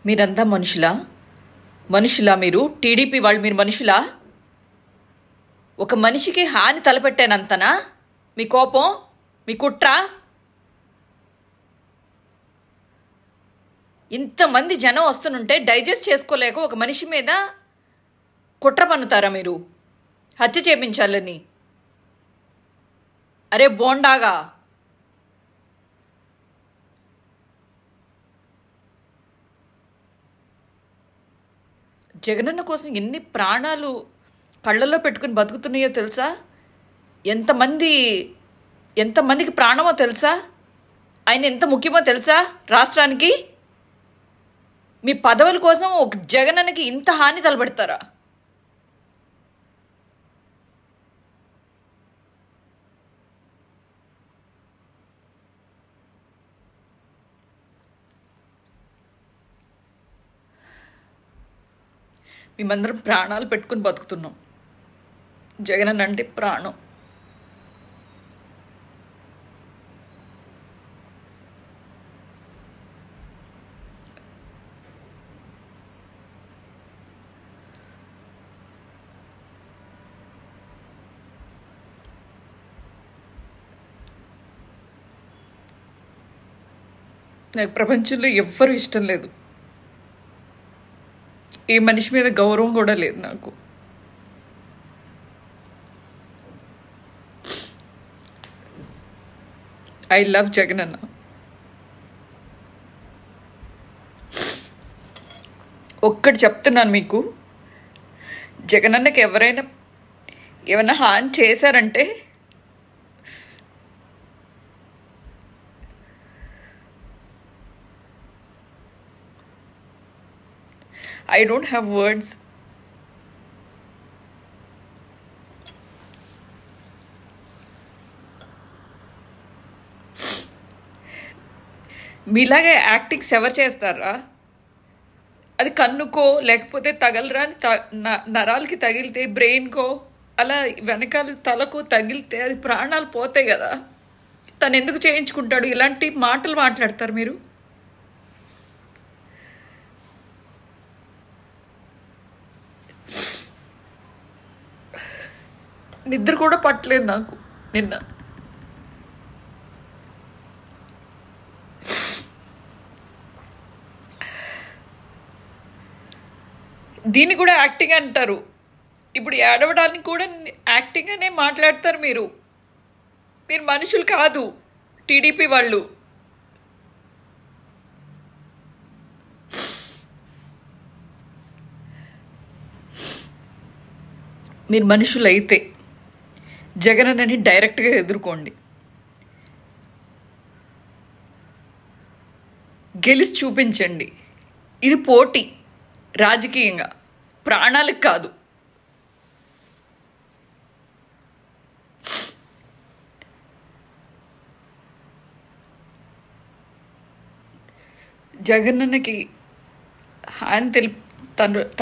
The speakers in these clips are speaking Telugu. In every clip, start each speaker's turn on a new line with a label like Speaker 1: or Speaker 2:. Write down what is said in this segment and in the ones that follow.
Speaker 1: మీరంతా మనుషులా? మీరు టీడీపీ వాళ్ళు మీరు మనుషులా? ఒక మనిషికి హాని తలపెట్టానంతనా మీ కోపం, మీ కుట్ర? ఇంతమంది జనం వస్తుంటే డైజెస్ట్ చేసుకోలేక ఒక మనిషి మీద కుట్ర పన్నుతారా మీరు? హత్య చేపించాలని? అరే బోండాగా, జగనన్న కోసం ఎన్ని ప్రాణాలు కళ్ళల్లో పెట్టుకుని బతుకుతున్నాయో తెలుసా? ఎంతమందికి ప్రాణమో తెలుసా? ఆయన ఎంత ముఖ్యమో తెలుసా రాష్ట్రానికి? మీ పదవుల కోసం ఒక జగనన్నకి ఇంత హాని తలపెడతారా? మేమందరం ప్రాణాలు పెట్టుకుని బతుకుతున్నాం. జగనన్న అంటే ప్రాణం. నాకు ప్రపంచంలో ఎవ్వరూ ఇష్టం లేదు. ఏ మనిషి మీద గౌరవం కూడా లేదు నాకు. I love Jagananna. ఒక్కటి చెప్తున్నాను మీకు, జగనన్నకి ఏమైనా హాని చేశారంటే I don't have words. మీలాగే యాక్టింగ్స్ ఎవరు చేస్తారా? అది కన్నుకో లేకపోతే తగలరా నరాలకి తగిలితే, బ్రెయిన్కో అలా వెనకాల తలకు తగిలితే అది ప్రాణాలు పోతాయి కదా. తను ఎందుకు చేయించుకుంటాడు? ఇలాంటి మాటలు మాట్లాడతారు మీరు. నిద్ర కూడా పట్టలేదు నాకు నిన్న. దీన్ని కూడా యాక్టింగ్ అంటారు. ఇప్పుడు ఏడవడానికి కూడా యాక్టింగ్ అనే మాట్లాడతారు మీరు. మీరు మనుషులు కాదు టీడీపీ వాళ్ళు. మీరు మనుషులైతే జగనన్నని డైరెక్ట్గా ఎదుర్కోండి, గెలిచి చూపించండి. ఇది పోటీ, రాజకీయంగా, ప్రాణాలకు కాదు. జగనన్నకి హాని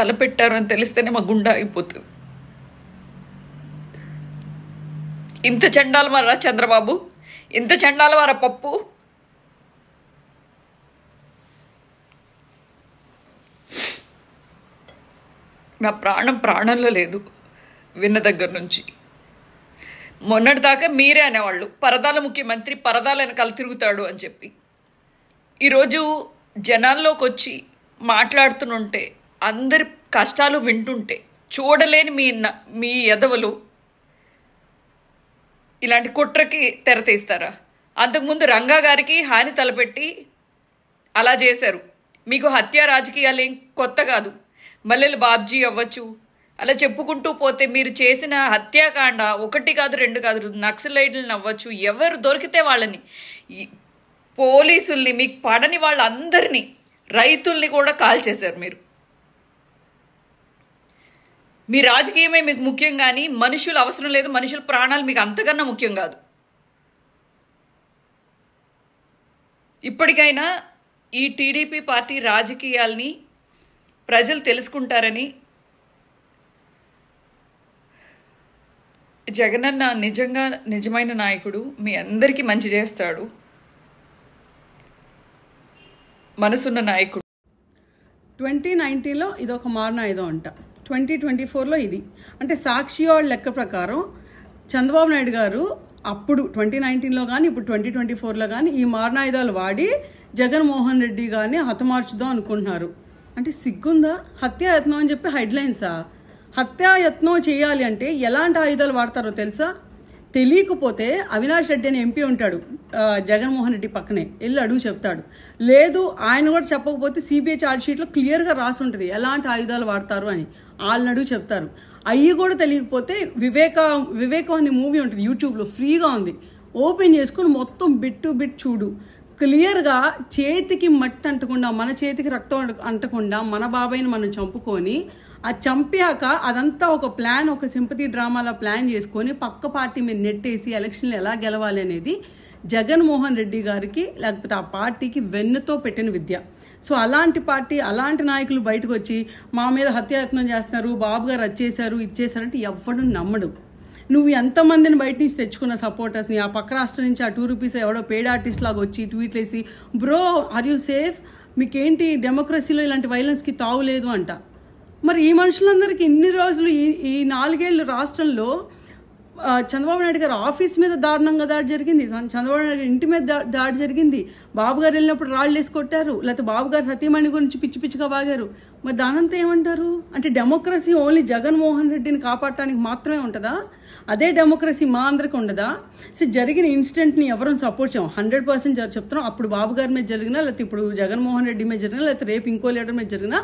Speaker 1: తలపెట్టారు అని తెలిస్తేనే మా గుండె అయిపోతుంది. ఇంత చండాలమారా చంద్రబాబు, ఇంత చండాలమారా పప్పు. నా ప్రాణంలో లేదు విన్న దగ్గర నుంచి. మొన్నటిదాకా మీరే అనేవాళ్ళు పరదాల ముఖ్యమంత్రి, పరదాల వెనకాల తిరుగుతాడు అని చెప్పి. ఈరోజు జనాల్లోకి వచ్చి మాట్లాడుతుంటే, అందరి కష్టాలు వింటుంటే చూడలేని మీ ఎదవలు ఇలాంటి కుట్రకి తెరతీస్తారా? అంతకుముందు రంగా గారికి హాని తలపెట్టి అలా చేశారు. మీకు హత్య రాజకీయాలు ఏం కొత్త కాదు. మల్లెల బాబ్జీ అవ్వచ్చు, అలా చెప్పుకుంటూ పోతే మీరు చేసిన హత్యాకాండ 1 కాదు 2 కాదు, నక్సలైట్లను అవ్వచ్చు, ఎవరు దొరికితే వాళ్ళని, పోలీసుల్ని, మీకు పడని వాళ్ళందరినీ, రైతుల్ని కూడా కాల్చేశారు మీరు. మీ రాజకీయమే మీకు ముఖ్యం కానీ మనుషులు అవసరం లేదు. మనుషుల ప్రాణాలు మీకు అంతకన్నా ముఖ్యం కాదు. ఇప్పటికైనా ఈ టీడీపీ పార్టీ రాజకీయాల్ని ప్రజలు తెలుసుకుంటారని, జగనన్న నిజంగా నిజమైన నాయకుడు, మీ అందరికీ మంచి చేస్తాడు, మనసున్న నాయకుడు.
Speaker 2: 2019లో ఇదొక మారణాయుధం అంట, 2024లో ఇది. అంటే సాక్షి వాళ్ళ లెక్క ప్రకారం చంద్రబాబు నాయుడు గారు అప్పుడు 2019లో కానీ ఇప్పుడు 2024లో కానీ ఈ మారణాయుధాలు వాడి జగన్మోహన్ రెడ్డి గారిని హతమార్చుదాం అనుకుంటున్నారు. అంటే సిగ్గుందా? హత్యాయత్నం అని చెప్పి హెడ్లైన్సా? హత్యాయత్నం చేయాలి అంటే ఎలాంటి ఆయుధాలు వాడతారో తెలుసా? తెలియకపోతే అవినాష్ రెడ్డి అని ఎంపీ ఉంటాడు జగన్మోహన్ రెడ్డి పక్కనే, వెళ్ళి అడుగు చెప్తాడు. లేదు ఆయన కూడా చెప్పకపోతే సిబిఐ ఛార్జ్షీట్లో క్లియర్గా రాసి ఉంటుంది ఎలాంటి ఆయుధాలు వాడతారు అని, వాళ్ళని అడుగు చెప్తారు. అవి కూడా తెలియకపోతే వివేకం అనే మూవీ ఉంటుంది యూట్యూబ్లో, ఫ్రీగా ఉంది, ఓపెన్ చేసుకుని మొత్తం బిట్ టు బిట్ చూడు. క్లియర్గా చేతికి మట్టి అంటకుండా, మన చేతికి రక్తం అంటకుండా మన బాబాయిని మనం చంపుకొని, ఆ చంపాక అదంతా ఒక ప్లాన్, ఒక సింపతి డ్రామాలా ప్లాన్ చేసుకొని పక్క పార్టీ మీద నెట్టేసి ఎలక్షన్లు ఎలా గెలవాలి అనేది జగన్మోహన్ రెడ్డి గారికి లేకపోతే ఆ పార్టీకి వెన్నుతో పెట్టిన విద్య. సో అలాంటి పార్టీ, అలాంటి నాయకులు బయటకు వచ్చి మా మీద హత్యాయత్నం చేస్తున్నారు, బాబు గారు వచ్చేసారు ఇచ్చేసారంటే ఎవ్వడు నమ్మడు. నువ్వు ఎంతమందిని బయట నుంచి తెచ్చుకున్న సపోర్టర్స్ని, ఆ పక్క రాష్ట్రం నుంచి ఆ ₹2 ఎవడో పేడ్ ఆర్టిస్ట్ లాగా వచ్చి ట్వీట్లు వేసి బ్రో ఆర్ యూ సేఫ్, మీకేంటి డెమోక్రసీలో ఇలాంటి వైలెన్స్కి తావులేదు అంట. మరి ఈ మనుషులందరికీ ఇన్ని రోజులు ఈ 4 ఏళ్ళు రాష్ట్రంలో చంద్రబాబు నాయుడు గారు ఆఫీస్ మీద దారుణంగా దాడి జరిగింది, చంద్రబాబు నాయుడు ఇంటి మీద దాడి జరిగింది, బాబు గారు వెళ్ళినప్పుడు రాళ్ళు వేసి కొట్టారు, లేకపోతే బాబు గారు సతీమణి గురించి పిచ్చి పిచ్చిగా బాగారు. మరి దానంతా ఏమంటారు? అంటే డెమోక్రసీ ఓన్లీ జగన్మోహన్ రెడ్డిని కాపాడటానికి మాత్రమే ఉంటుందా? అదే డెమోక్రసీ మా అందరికి ఉండదా? సో జరిగిన ఇన్సిడెంట్ని ఎవరూ సపోర్ట్ చేయం, 100% చెప్తున్నాం. అప్పుడు బాబు గారి మీద జరిగినా, లేకపోతే ఇప్పుడు జగన్మోహన్ రెడ్డి మీద జరిగినా, లేకపోతే రేపు ఇంకో లీడర్ మీద జరిగినా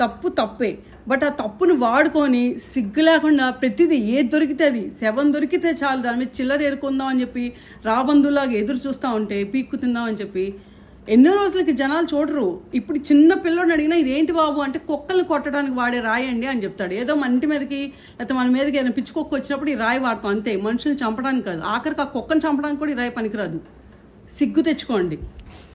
Speaker 2: తప్పే. బట్ ఆ తప్పును వాడుకొని సిగ్గు లేకుండా ప్రతిదీ ఏది దొరికితే అది, శవం దొరికితే చాలు దాని మీద చిల్లర ఏరుకుందాం అని చెప్పి రాబందులాగా ఎదురు చూస్తూ ఉంటే పీక్కు తిందాం అని చెప్పి ఎన్నో రోజులకి జనాలు చూడరు. ఇప్పుడు చిన్న పిల్లోని అడిగినా ఇదేంటి బాబు అంటే కుక్కల్ని కొట్టడానికి వాడే రాయండి అని చెప్తాడు. ఏదో మన ఇంటి మీదకి లేకపోతే మన మీదకి ఏదైనా పిచ్చి కుక్క వచ్చినప్పుడు ఈ రాయి వాడతాం అంతే, మనుషుల్ని చంపడానికి కాదు. ఆఖరికి ఆ కుక్కను చంపడానికి కూడా ఈ రాయి పనికిరాదు. సిగ్గు తెచ్చుకోండి.